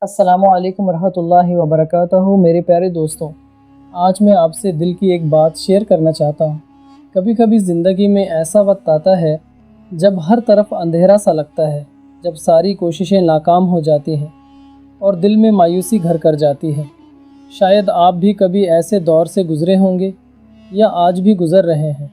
السلام علیکم ورحمۃ اللہ وبرکاتہ میرے پیارے دوستوں، آج میں آپ سے دل کی ایک بات شیئر کرنا چاہتا ہوں۔ کبھی کبھی زندگی میں ایسا وقت آتا ہے جب ہر طرف اندھیرا سا لگتا ہے، جب ساری کوششیں ناکام ہو جاتی ہیں اور دل میں مایوسی گھر کر جاتی ہے۔ شاید آپ بھی کبھی ایسے دور سے گزرے ہوں گے یا آج بھی گزر رہے ہیں۔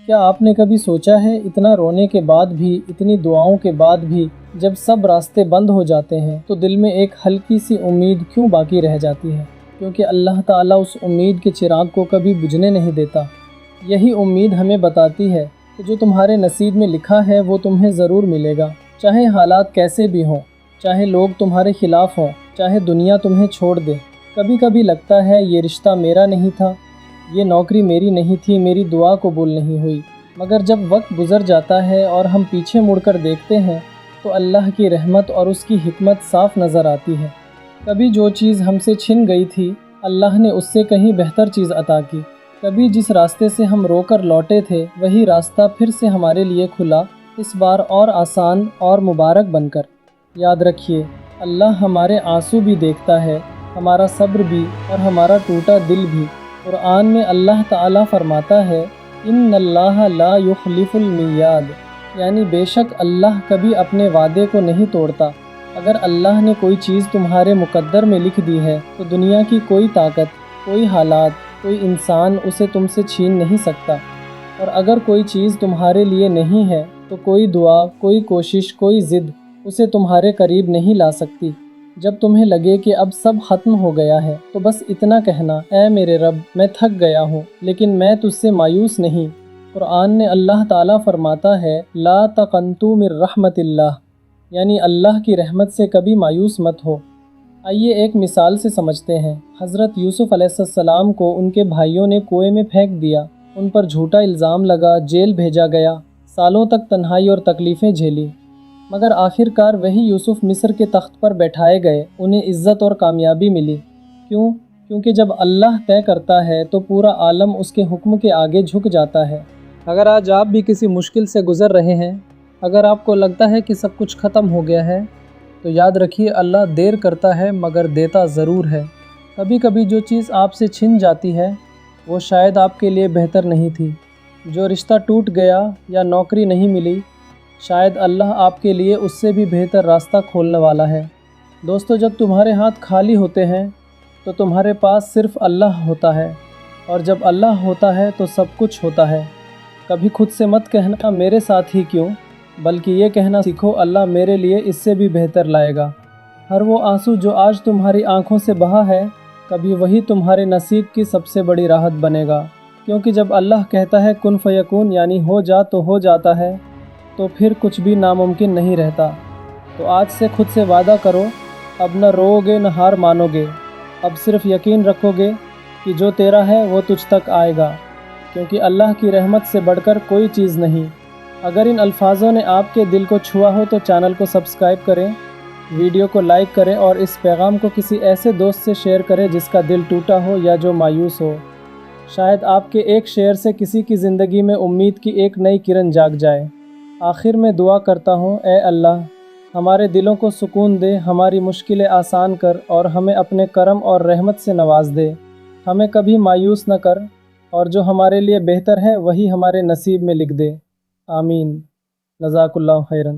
کیا آپ نے کبھی سوچا ہے اتنا رونے کے بعد بھی، اتنی دعاؤں کے بعد بھی، جب سب راستے بند ہو جاتے ہیں تو دل میں ایک ہلکی سی امید کیوں باقی رہ جاتی ہے؟ کیونکہ اللہ تعالیٰ اس امید کے چراغ کو کبھی بجھنے نہیں دیتا۔ یہی امید ہمیں بتاتی ہے کہ جو تمہارے نصیب میں لکھا ہے وہ تمہیں ضرور ملے گا، چاہے حالات کیسے بھی ہوں، چاہے لوگ تمہارے خلاف ہوں، چاہے دنیا تمہیں چھوڑ دے۔ کبھی کبھی لگتا ہے یہ رشتہ میرا نہیں تھا، یہ نوکری میری نہیں تھی، میری دعا قبول نہیں ہوئی۔ مگر جب وقت گزر جاتا ہے اور ہم پیچھے مڑ کر دیکھتے ہیں تو اللہ کی رحمت اور اس کی حکمت صاف نظر آتی ہے۔ کبھی جو چیز ہم سے چھن گئی تھی، اللہ نے اس سے کہیں بہتر چیز عطا کی۔ کبھی جس راستے سے ہم رو کر لوٹے تھے، وہی راستہ پھر سے ہمارے لیے کھلا، اس بار اور آسان اور مبارک بن کر۔ یاد رکھیے، اللہ ہمارے آنسو بھی دیکھتا ہے، ہمارا صبر بھی اور ہمارا ٹوٹا دل بھی۔ قرآن میں اللہ تعالیٰ فرماتا ہے، ان اللہ لا یخلف المیعاد، یعنی بے شک اللہ کبھی اپنے وعدے کو نہیں توڑتا۔ اگر اللہ نے کوئی چیز تمہارے مقدر میں لکھ دی ہے تو دنیا کی کوئی طاقت، کوئی حالات، کوئی انسان اسے تم سے چھین نہیں سکتا۔ اور اگر کوئی چیز تمہارے لیے نہیں ہے تو کوئی دعا، کوئی کوشش، کوئی ضد اسے تمہارے قریب نہیں لا سکتی۔ جب تمہیں لگے کہ اب سب ختم ہو گیا ہے تو بس اتنا کہنا، اے میرے رب، میں تھک گیا ہوں لیکن میں تجھ سے مایوس نہیں۔ قرآن میں اللہ تعالیٰ فرماتا ہے، لا تقنطوا من رحمت اللہ، یعنی اللہ کی رحمت سے کبھی مایوس مت ہو۔ آئیے ایک مثال سے سمجھتے ہیں۔ حضرت یوسف علیہ السلام کو ان کے بھائیوں نے کنویں میں پھینک دیا، ان پر جھوٹا الزام لگا، جیل بھیجا گیا، سالوں تک تنہائی اور تکلیفیں جھیلی، مگر آخر کار وہی یوسف مصر کے تخت پر بیٹھائے گئے، انہیں عزت اور کامیابی ملی۔ کیوں؟ کیونکہ جب اللہ طے کرتا ہے تو پورا عالم اس کے حکم کے آگے جھک جاتا ہے۔ اگر آج آپ بھی کسی مشکل سے گزر رہے ہیں، اگر آپ کو لگتا ہے کہ سب کچھ ختم ہو گیا ہے، تو یاد رکھیے، اللہ دیر کرتا ہے مگر دیتا ضرور ہے۔ کبھی کبھی جو چیز آپ سے چھن جاتی ہے وہ شاید آپ کے لیے بہتر نہیں تھی۔ جو رشتہ ٹوٹ گیا یا نوکری نہیں ملی، شاید اللہ آپ کے لیے اس سے بھی بہتر راستہ کھولنے والا ہے۔ دوستو، جب تمہارے ہاتھ خالی ہوتے ہیں تو تمہارے پاس صرف اللہ ہوتا ہے، اور جب اللہ ہوتا ہے تو سب کچھ ہوتا ہے۔ کبھی خود سے مت کہنا میرے ساتھ ہی کیوں، بلکہ یہ کہنا سیکھو، اللہ میرے لیے اس سے بھی بہتر لائے گا۔ ہر وہ آنسو جو آج تمہاری آنکھوں سے بہا ہے، کبھی وہی تمہارے نصیب کی سب سے بڑی راحت بنے گا۔ کیونکہ جب اللہ کہتا ہے کن فیکون، یعنی ہو جا تو ہو جاتا ہے، تو پھر کچھ بھی ناممکن نہیں رہتا۔ تو آج سے خود سے وعدہ کرو، اب نہ رو گے نہ ہار مانو گے، اب صرف یقین رکھو گے کہ جو تیرا ہے وہ تجھ تک آئے گا، کیونکہ اللہ کی رحمت سے بڑھ کر کوئی چیز نہیں۔ اگر ان الفاظوں نے آپ کے دل کو چھوا ہو تو چینل کو سبسکرائب کریں، ویڈیو کو لائک کریں اور اس پیغام کو کسی ایسے دوست سے شیئر کریں جس کا دل ٹوٹا ہو یا جو مایوس ہو۔ شاید آپ کے ایک شیئر سے کسی کی زندگی میں امید کی ایک نئی کرن جاگ جائے۔ آخر میں دعا کرتا ہوں، اے اللہ، ہمارے دلوں کو سکون دے، ہماری مشکلیں آسان کر اور ہمیں اپنے کرم اور رحمت سے نواز دے۔ ہمیں کبھی مایوس نہ کر، اور جو ہمارے لیے بہتر ہے وہی ہمارے نصیب میں لکھ دے۔ آمین۔ جزاک اللہ خیرا۔